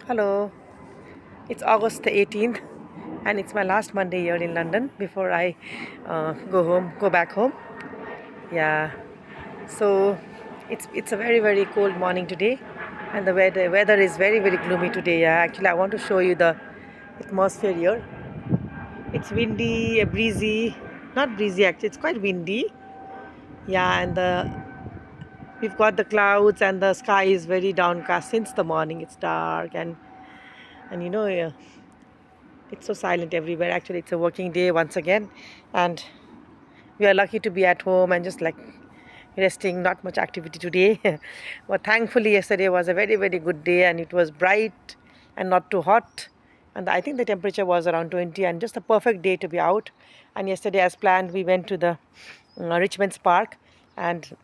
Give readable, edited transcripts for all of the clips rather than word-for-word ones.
Hello, it's August the 18th, and it's my last Monday here in London before I go back home. Yeah, so it's a very cold morning today, and the weather is very gloomy today. Yeah, actually, I want to show you the atmosphere here. It's windy, breezy, not breezy actually. It's quite windy. Yeah, and we've got the clouds, and the sky is very downcast since the morning. It's dark, and it's so silent everywhere. Actually, it's a working day once again, and we are lucky to be at home and just like resting. Not much activity today, but thankfully, yesterday was a very good day, and it was bright and not too hot. And I think the temperature was around 20, and just a perfect day to be out. And yesterday, as planned, we went to the Richmond's Park, and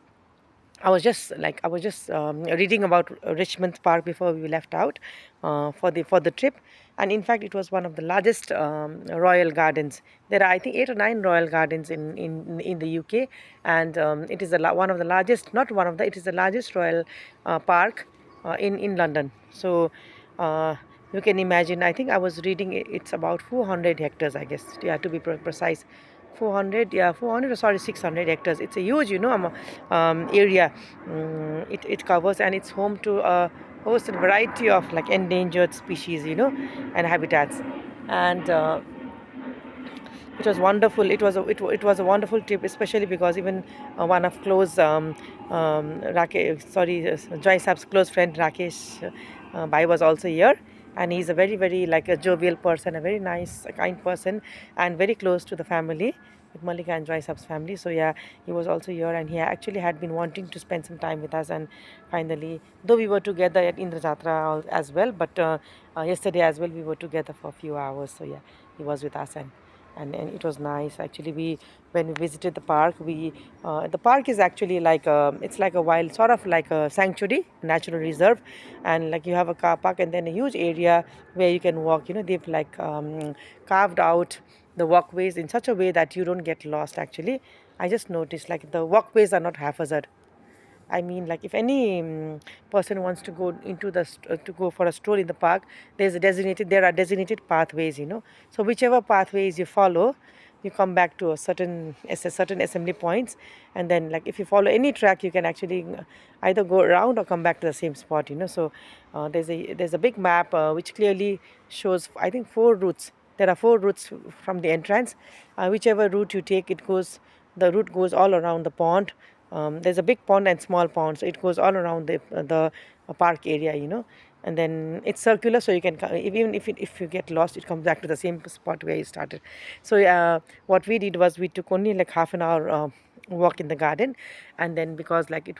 I was just reading about Richmond Park before we left out for the trip, and in fact it was one of the largest royal gardens. There are I think 8 or 9 royal gardens in the UK, and it is one of the largest, not one of the, it is the largest royal park in London. So. Uh, you can imagine. I think I was reading it's about 400 hectares. I guess, yeah, to be precise, 400, yeah, 400 or sorry 600 hectares. It's a huge, area. It covers, and it's home to a host and variety of like endangered species, and habitats. And it was wonderful. It was a wonderful trip, especially because even one of close Rakesh, sorry, Joy Saab's close friend Rakesh Bhai was also here, and he's a very like a jovial person, a very nice, kind person, and very close to the family. With Malika and Joy Saab's family. So yeah, he was also here, and he actually had been wanting to spend some time with us. And finally, though we were together at Indra Jatra as well, but yesterday as well we were together for a few hours. So yeah, he was with us, and it was nice. Actually, we when we visited the park, we the park is actually like it's like a wild, sort of like a sanctuary, natural reserve, and like you have a car park and then a huge area where you can walk. They've like carved out the walkways in such a way that you don't get lost. Actually, I just noticed like the walkways are not haphazard. I mean, like if any person wants to go into to go for a stroll in the park, there are designated pathways. So whichever pathways you follow, you come back to a certain assembly points, and then like if you follow any track, you can actually either go around or come back to the same spot. So there's a big map which clearly shows I think 4 routes. There are 4 routes from the entrance. Whichever route you take, the route goes all around the pond. There's a big pond and small pond, so it goes all around the park area, and then it's circular, so you can even if you get lost, it comes back to the same spot where you started. So what we did was we took only like half an hour walk in the garden, and then because like it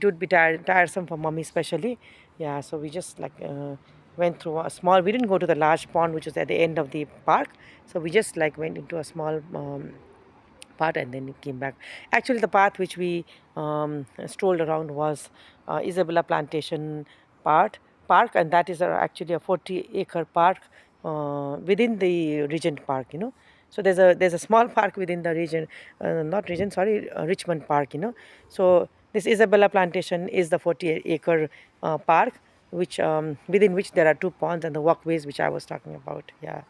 would be tiresome for mommy especially. Yeah, so we just like went through a small. We didn't go to the large pond which was at the end of the park, so we just like went into a small part and then it came back. Actually, the path which we strolled around was Isabella Plantation part park, and that is actually a 40-acre park within the Regent Park. So there's a small park within the region, not region, sorry, Richmond Park. So this Isabella Plantation is the 40-acre park, which within which there are 2 ponds and the walkways which I was talking about. Yeah,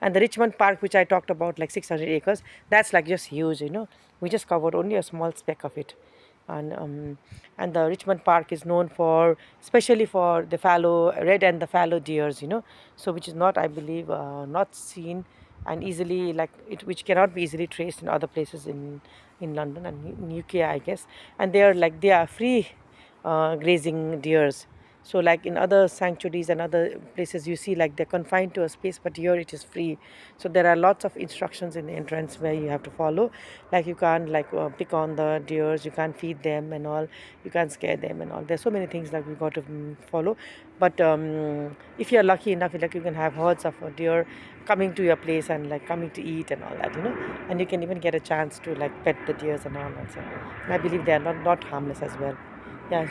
and the Richmond Park, which I talked about, like 600 acres, that's like just huge. We just covered only a small speck of it, and the Richmond Park is known for, especially for the fallow red and the fallow deers. So which is not, I believe, not seen and easily like it, which cannot be easily traced in other places in London and in UK, I guess. And they are free grazing deers. So like in other sanctuaries and other places, you see like they're confined to a space, but here it is free. So there are lots of instructions in the entrance where you have to follow. Like you can't like pick on the deers, you can't feed them and all, you can't scare them and all. There's so many things like we got to follow. But if you're lucky enough, like you can have herds of deer coming to your place and like coming to eat and all that. And you can even get a chance to like pet the deers and all that. So and I believe they are not harmless as well. Yes,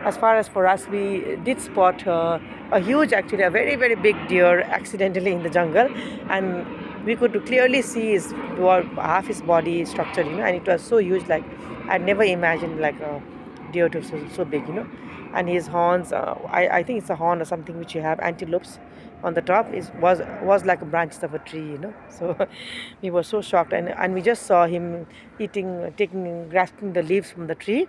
as far as for us, we did spot a huge, actually, a very big deer accidentally in the jungle, and we could clearly see half his body structure, and it was so huge. Like I'd never imagined like a deer to so big. and his horns. I think it's a horn or something which you have antelopes on the top is was like branches of a tree, you know. So we were so shocked, and we just saw him eating, taking, grasping the leaves from the tree,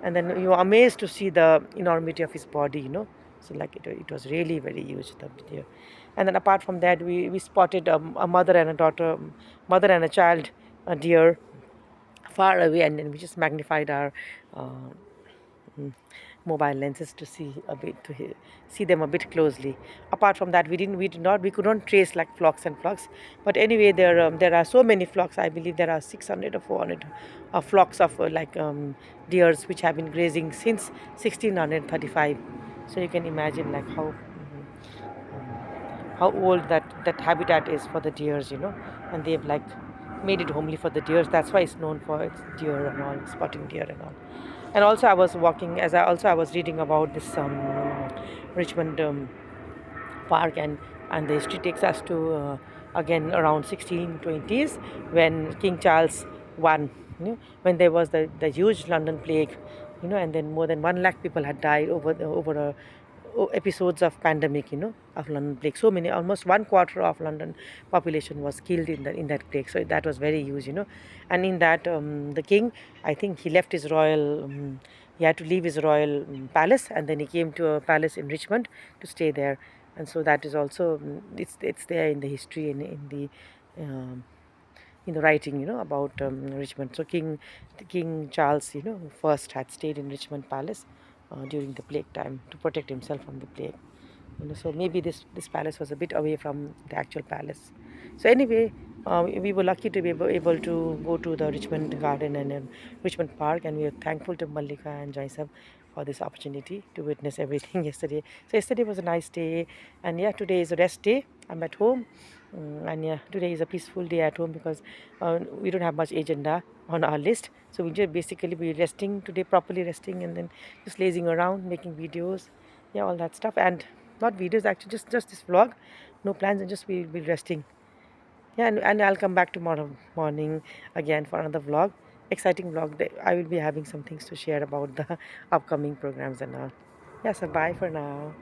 and then you were amazed to see the enormity of his body, you know. So like it was really very huge, the deer. And then apart from that, we spotted a mother and a daughter, mother and a child, a deer far away, and then we just magnified our uh, mm, mobile lenses to see a bit, to see them a bit closely. Apart from that, we could not trace like flocks and flocks. But anyway, there are so many flocks. I believe there are 600 or 400 flocks of deers which have been grazing since 1635. So you can imagine like how old that habitat is for the deers, you know. And they've like made it homely for the deers. That's why it's known for its deer and all, spotting deer and all. And also I was walking, as I was reading about this Richmond park, and the history takes us to again around 1620s, when King Charles I, you know, when there was the huge London plague, you know, and then more than 1 lakh people had died over episodes of pandemic, you know, of London plague. So many, almost 1/4 of London population was killed in that plague. So that was very huge, you know. And in that, the king, I think he left his royal. He had to leave his royal palace, and then he came to a palace in Richmond to stay there. And so that is also, it's there in the history, um, in the writing, you know, about Richmond. So King Charles, you know, first had stayed in Richmond Palace during the plague time to protect himself from the plague. You know, so maybe this palace was a bit away from the actual palace. So anyway, we were lucky to be able to go to the Richmond Garden and Richmond Park, and we are thankful to Malika and Jaisab for this opportunity to witness everything yesterday. So yesterday was a nice day, and yeah, today is a rest day. I'm at home, and yeah, today is a peaceful day at home because we don't have much agenda on our list. So we just basically be resting today, properly resting, and then just lazing around, making videos, yeah, all that stuff, and not videos actually, just this vlog, no plans, and just we'll be resting. Yeah, and I'll come back tomorrow morning again for another vlog, exciting vlog. I will be having some things to share about the upcoming programs and all. Yeah, so bye for now.